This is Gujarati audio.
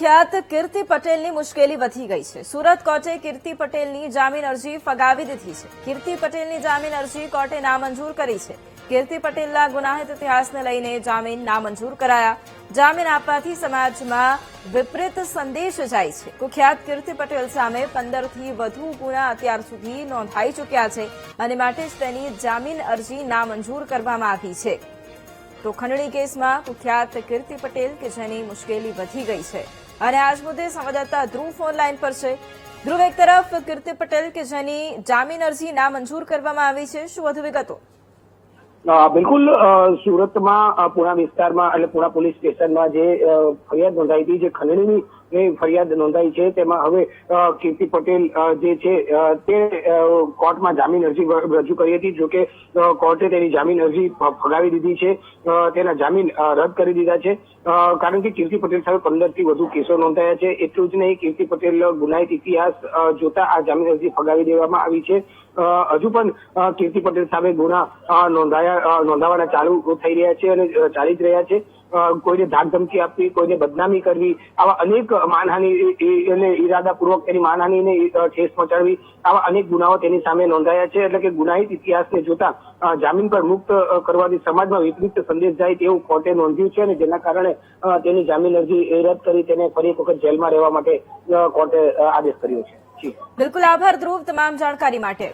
કુખ્યાત કીર્તિ પટેલની મુશ્કેલી વધી ગઈ છે। સુરત કોર્ટે કીર્તિ પટેલની જામીન અરજી ફગાવી દીધી છે। કીર્તિ પટેલની જામીન અરજી કોર્ટે નામંજૂર કરી છે। કીર્તિ પટેલના ગુનાહિત ઇતિહાસને લઈને જામીન નામંજૂર કરાયા। જામીન આપવાથી સમાજમાં વિપરીત સંદેશ જાય છે। કુખ્યાત કીર્તિ પટેલ સામે 15થી વધુ ગુના અત્યાર સુધી નોંધાઈ ચૂક્યા છે અને માટે જ તેની જામીન અરજી નામંજૂર કરવામાં આવી છે। તો ખંડણી કેસમાં કુખ્યાત કીર્તિ પટેલ કે જેની મુશ્કેલી વધી ગઈ છે અને આજ મુદ્દે સંવાદદાતા ધ્રુવ ફોન લાઈન પર છે। ધ્રુવ, એક તરફ કીર્તિ પટેલ કે જેની જામીન અરજી નામંજૂર કરવામાં આવી છે, શું વધુ વિગતો? બિલકુલ, સુરતમાં પુણા વિસ્તારમાં એટલે પુણા પોલીસ સ્ટેશનમાં જે ફરિયાદ નોંધાઈ હતી, જે ખંડણીની ફરિયાદ નોંધાઈ છે, તેમાં હવે કીર્તિ પટેલ જે છે તે કોર્ટમાં જામીન અરજી રજૂ કરી હતી। જોકે કોર્ટે તેની જામીન અરજી ફગાવી દીધી છે, તેના જામીન રદ કરી દીધા છે, કારણ કે કીર્તિ પટેલ સામે 15થી વધુ કેસો નોંધાયા છે। એટલું જ નહીં, કીર્તિ પટેલ ગુનાહિત ઇતિહાસ જોતા આ જામીન અરજી ફગાવી દેવામાં આવી છે। હજુ પણ કીર્તિ પટેલ સામે ગુના નોંધાવાના ચાલુ થઈ રહ્યા છે અને ચાલી જ રહ્યા છે। કોઈને ધાક ધમકી આપવી, કોઈને બદનામી કરવી, આવા અનેક માનહાનિ અને ઇરાદાપૂર્વક તેની માનહાનિને ઠેસ પહોંચાડવી, આવા અનેક ગુનાઓ તેની સામે નોંધાયા છે। એટલે કે ગુનાહિત ઇતિહાસને જોતા જામીન પર મુક્ત કરવાથી સમાજમાં વિપરીત સંદેશ જાય તેવું કોર્ટે નોંધ્યું છે અને જેના કારણે તેની જામીન અરજી રદ કરી તેને ફરી એક વખત જેલમાં રહેવા માટે કોર્ટે આદેશ કર્યો છે। બિલકુલ, આભાર ધ્રુવ તમામ જાણકારી માટે।